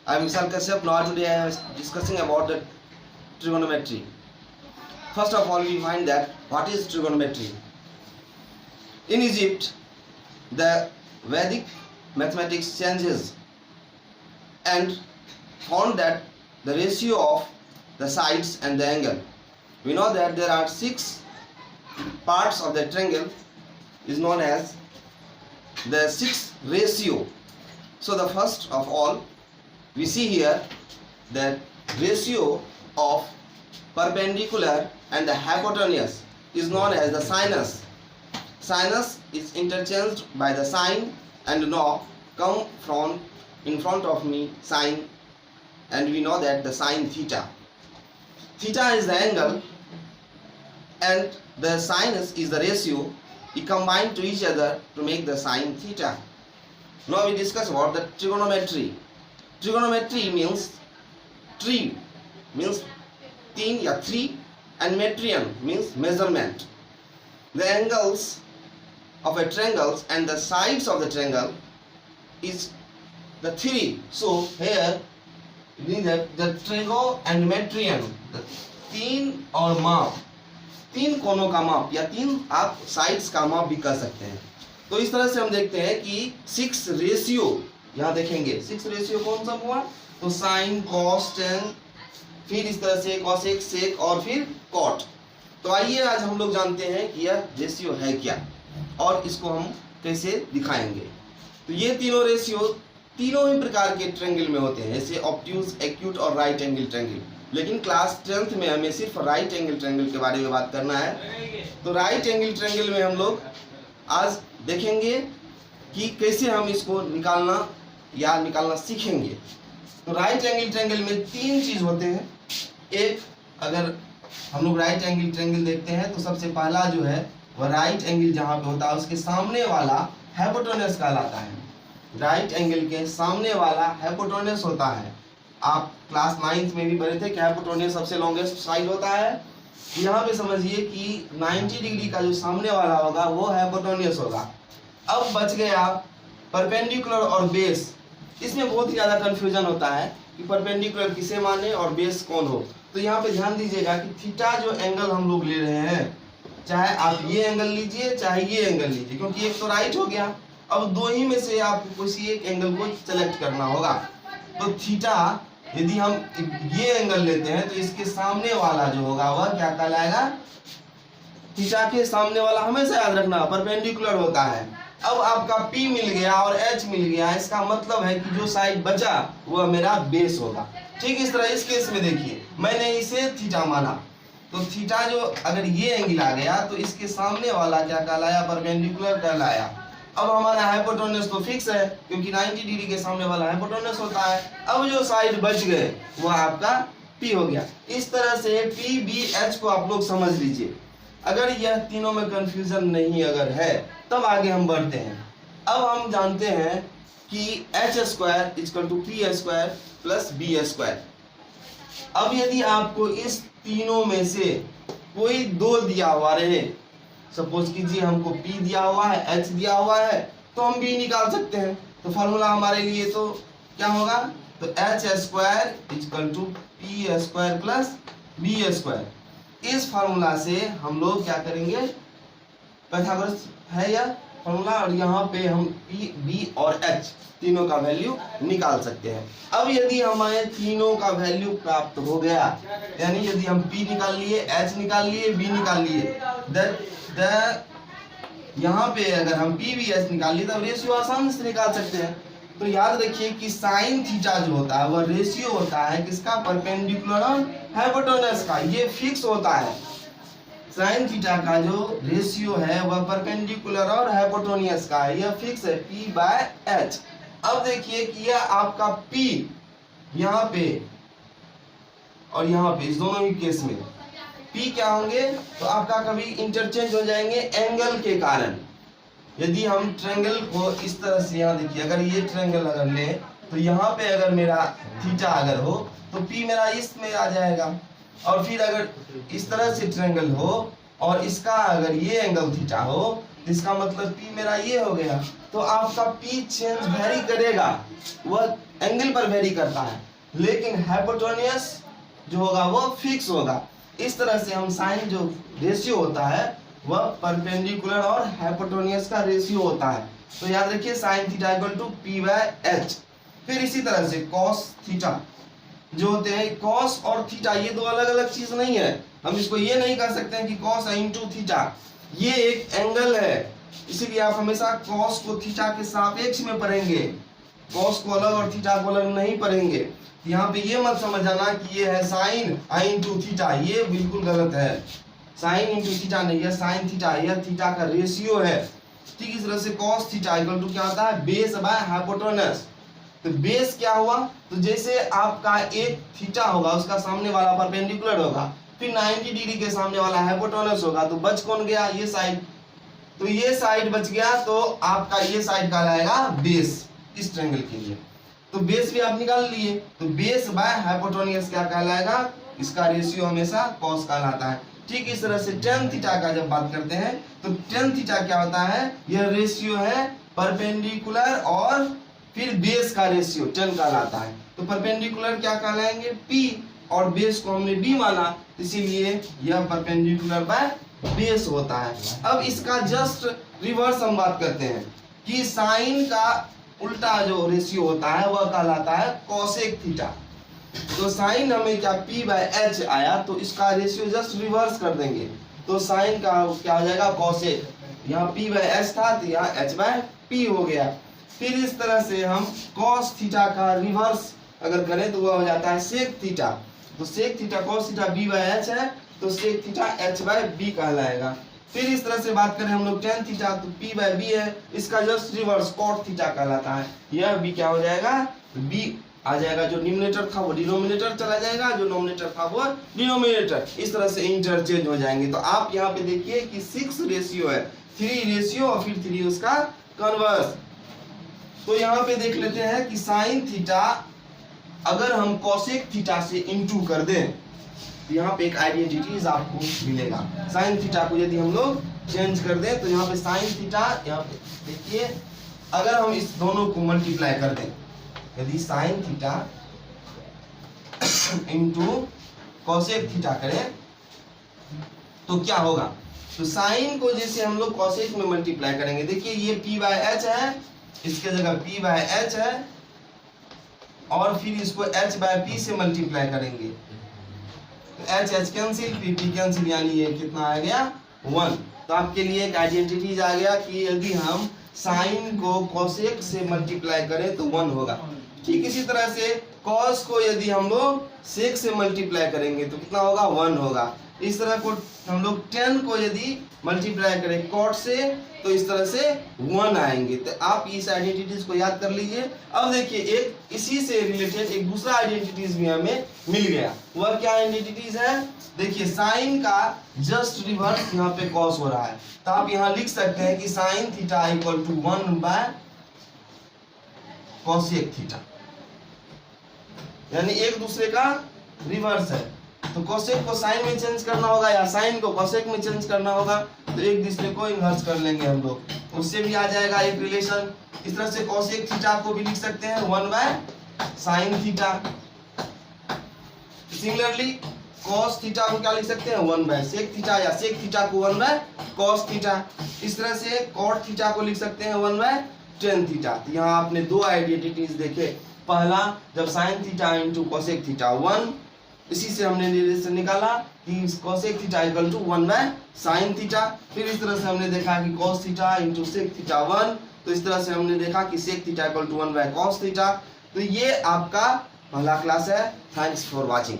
I am Vishal Kashyap. Now today I am discussing about the trigonometry. First of all, we find that what is trigonometry. In Egypt, the Vedic mathematics changes and found that the ratio of the sides and the angle. We know that there are 6 parts of the triangle is known as the 6 ratio. So the first of all, we see here that ratio of perpendicular and the hypotenuse is known as the sinus. Sinus is interchanged by the sine, and now come from in front of me sine, and we know that the sine theta. Theta is the angle and the sinus is the ratio. We combine to each other to make the sine theta. Now we discuss about the trigonometry. Trigonometry means tree, means 3 or 3, and metrian means measurement. The angles of a triangle and the sides of the triangle is the 3. So here we need the trigo and metrian, the 3 और माप, 3 कोनों का माप या 3 आप sides का माप भी कर सकते हैं. तो इस तरह से हम देखते हैं कि 6 रेशियो यहाँ देखेंगे. 6 रेशियो कौन सा हुआ? तो साइन, कॉस, टेन, फिर इस तरह से कॉसेक, सेक और फिर कॉट. तो आइए आज हम लोग जानते हैं कि यह रेशियो है क्या और इसको हम कैसे दिखाएंगे. तो ये तीनों रेशियो तीनों ही प्रकार के ट्रायंगल में होते हैं, जैसे ऑब्ट्यूज, एक्यूट और राइट एंगल ट्रायंगल. लेकिन क्लास 10th में हमें सिर्फ राइट एंगल ट्रायंगल के बारे में बात करना है. तो राइट एंगल ट्रायंगल में हम लोग आज देखेंगे कि कैसे हम इसको निकालना सीखेंगे. तो राइट एंगल ट्रायंगल में 3 चीज होते हैं. एक, अगर हम लोग राइट एंगल ट्रायंगल देखते हैं तो सबसे पहला जो है वह राइट एंगल जहाँ पे होता है उसके सामने वाला हाइपोटेन्यूज कहलाता है. राइट एंगल के सामने वाला हाइपोटेन्यूज होता है. आप क्लास 9th में भी पढ़े थे कि हाइपोटेन्यूज सबसे लॉन्गेस्ट साइड होता है. यहाँ पे समझिए कि 90 डिग्री का जो सामने वाला होगा वो हाइपोटेन्यूज होगा. अब बच गया परपेंडिकुलर और बेस. इसमें बहुत ही ज़्यादा कंफ्यूजन होता है कि परपेंडिकुलर किसे माने और बेस कौन हो. तो यहाँ पे ध्यान दीजिएगा कि थीटा जो एंगल हम लोग ले रहे हैं, चाहे आप ये एंगल लीजिए चाहे ये एंगल लीजिए, क्योंकि एक तो राइट हो गया. अब दो ही में से आपको किसी एक एंगल को सेलेक्ट करना होगा. तो थीटा यदि हम ये एंगल लेते हैं तो इसके सामने वाला जो होगा वह क्या कहलाएगा? थीटा के सामने वाला हमेशा याद रखना परपेंडिकुलर होता है. अब आपका P मिल गया और H मिल गया, इसका मतलब है कि जो साइड बचा वह मेरा बेस होगा. ठीक इस तरह इस केस में देखिए मैंने इसे थीटा माना, तो थीटा जो अगर ये एंगल आ गया तो इसके सामने वाला क्या कहलाया? परपेंडिकुलर कहलाया. अब हमारा हाइपोटेन्यूज तो फिक्स है क्योंकि 90 डिग्री के सामने वाला हाइपोटेन्यूज होता है. अब जो साइड बच गए वह आपका P हो गया. इस तरह से P, B, H को आप लोग समझ लीजिए. अगर यह तीनों में कंफ्यूजन नहीं अगर है तब आगे हम बढ़ते हैं. अब हम जानते हैं कि H² = P² + B². अब यदि आपको इस तीनों में से कोई 2 दिया हुआ रहे, सपोज कीजिए हमको P दिया हुआ है, H दिया हुआ है, तो हम B निकाल सकते हैं. तो फॉर्मूला हमारे लिए तो क्या होगा? तो H² = P² + B². इस फार्मूला से हम लोग क्या करेंगे? पाइथागोरस है यह फार्मूला, और यहाँ पे हम P, B और H तीनों का वैल्यू निकाल सकते हैं. अब यदि हमारे तीनों का वैल्यू प्राप्त हो गया, यानी यदि हम P निकाल लिए, H निकाल लिए, B निकाल लिए, यहाँ पे अगर हम P, B, H निकाल लिए तब रेशियो आसान से निकाल सकते हैं. तो याद रखिए कि साइन थीटा जो होता है वह रेशियो होता है किसका? परपेंडिकुलर और हाइपोटेन्यूज का. ये फिक्स होता है. साइन थीटा का जो रेशियो है वह परपेंडिकुलर और हाइपोटेन्यूज का है, यह फिक्स है P/H. अब देखिए कि यह आपका P यहाँ पे और यहाँ पे इस दोनों ही केस में P क्या होंगे? तो आपका कभी इंटरचेंज हो जाएंगे एंगल के कारण. यदि हम ट्रायंगल को इस तरह से यहाँ देखिए, अगर ये ट्रायंगल अगर ले तो यहाँ पे अगर मेरा थीटा अगर हो तो P मेरा इसमें आ जाएगा, और फिर अगर इस तरह से ट्रायंगल हो और इसका अगर ये एंगल थीटा हो इसका मतलब P मेरा ये हो गया। तो आपका P चेंज वेरी करेगा, वह एंगल पर वेरी करता है, लेकिन हाइपोटेन्यूज जो होगा वो फिक्स होगा। इस तरह से हम साइन जो रेशियो होता है वह परपेंडिकुलर और हाइपोटेन्यूज का रेशियो होता है। तो याद रखिए sign theta equal to P/h। फिर इसी तरह से कॉस थीटा जो होते हैं, कॉस और थीटा ये दो अलग अलग चीज नहीं है। हम इसको ये नहीं कह सकते हैं कि कॉस इनटू थीटा, ये एक एंगल है, इसीलिए आप हमेशा कॉस को थीटा के सापेक्ष में पढ़ेंगे, कॉस को अलग और थीटा को अलग नहीं पढ़ेंगे। यहाँ पे ये मत समझ जाना कि ये है साइन इनटू थीटा, ये बिल्कुल गलत है। साइन इनटू थीटा नहीं है, साइन थीटा, यह थीटा का रेशियो है। ठीक इस तरह से कॉस थीटा इक्वल टू क्या होता है, बेस बाय हाइपोटेन्यूज। तो बेस क्या हुआ, तो जैसे आपका एक थीटा होगा उसका सामने वाला परपेंडिकुलर होगा, फिर 90 डिग्री के सामने वाला हाइपोटेन्यूज होगा, तो बच कौन गया, ये साइड। तो ये साइड बच गया, तो आपका ये साइड कहलाएगा बेस इस ट्रायंगल के लिए। तो बेस भी आप निकाल लिए, तो बेस बाय हाइपोटेन्यूज क्या कहलाएगा, इसका रेशियो हमेशा कॉस कहलाता है। ठीक इस तरह से टेन थीटा का जब बात करते हैं तो टेन थीटा क्या होता है, यह रेशियो है परपेंडिकुलर और फिर बेस का रेशियो टेन कहलाता है। तो परपेंडिकुलर क्या कहलाएंगे, P, और बेस को हमने B माना, इसीलिए यह परपेंडिकुलर बाय बेस होता है। अब इसका जस्ट रिवर्स हम बात करते हैं कि साइन का उल्टा जो रेशियो होता है वह कहलाता है कोसेक थीटा। तो साइन हमें क्या P/h आया, तो इसका रेशियो जस्ट रिवर्स कर देंगे, तो साइन का क्या हो जाएगा कोसेक, यहाँ P/h था तो यहाँ h/p हो गया। फिर इस तरह से हम cos थीटा का रिवर्स अगर करें तो वह हो जाता है सेक थीटा। तो sec theta cos theta B/h है, तो सेक थीटा h/b कहलाएगा। फिर इस तरह से बात करें हम लोग tan थीटा, तो P/b है, इसका जस्ट रिवर्स cot थीटा कहलाता है। यह b क्या हो जाएगा, b आ जाएगा, जो न्यूमरेटर था वो डिनोमिनेटर चला जाएगा, जो नोमिनेटर था वो डिनोमिनेटर, इस तरह से इंटरचेंज हो जाएंगे। तो आप यहाँ पे देखिए कि 6 रेशियो है, 3 रेशियो और फिर 3 उसका कन्वर्स। तो यहाँ पे देख लेते हैं कि साइन थीटा अगर हम कोसेक थीटा से इनटू कर दें तो यहाँ पे एक आइडेंटिटीज आपको मिलेगा। साइन थीटा को यदि हम लोग चेंज कर दें तो यहाँ पे साइन थीटा, यहाँ पे देखिए अगर हम इस दोनों को मल्टीप्लाई कर दें, यदि sine theta into cosec theta करें तो क्या होगा, तो साइन को जैसे हम लोग कोसेक में मल्टीप्लाई करेंगे, देखिए ये P/h है, इसके जगह P/h है, और फिर इसको h/p से मल्टीप्लाई करेंगे, तो h कैंसिल, p कैंसिल, यानी ये कितना आ गया 1। तो आपके लिए एक आइडेंटिटीज आ गया कि यदि हम साइन को कोसेक से मल्टीप्लाई करें तो 1 होगा। ठीक इसी तरह से कॉस को यदि हम लोग सेक से मल्टीप्लाई करेंगे तो कितना होगा, 1 होगा। इस तरह को हम लोग 10 को यदि मल्टीप्लाई करें कॉट से तो इस तरह से 1 आएंगे। तो आप इस आइडेंटिटीज को याद कर लीजिए। अब देखिए एक इसी से रिलेटेड एक दूसरा आइडेंटिटीज भी हमें मिल गया। वह क्या आइडेंटिटीज है, देखिए साइन का जस्ट रिवर्स यहाँ पे कॉस हो रहा है, तो आप यहाँ लिख सकते हैं कि sine theta equal to 1 cosec theta, यानी एक दूसरे का रिवर्स है। तो कोसेक को साइन में चेंज करना होगा या साइन को कोसेक में चेंज करना होगा, तो एक दूसरे को इन्वर्स कर लेंगे हम लोग, उससे भी आ जाएगा एक रिलेशन। इस तरह से कोसेक थीटा को भी लिख सकते हैं 1 sine theta. Similarly cos theta को क्या लिख सकते हैं 1 सेक थीटा, या सेक थीटा को 1 cos थीटा। इस तरह से cot थीटा को लिख सकते हैं 1 tan थीटा। तो यहाँ आपने दो आइडेंटिटीज देखे, पहला जब sine theta into cosec theta 1, इसी से हमने रिलेशन निकाला कि cosec theta equal to 1 sine theta. फिर इस तरह से हमने देखा कि cos theta into sec theta 1, तो इस तरह से हमने देखा कि sec theta equal to 1 cos theta. तो ये आपका पहला क्लास है। Thanks for watching.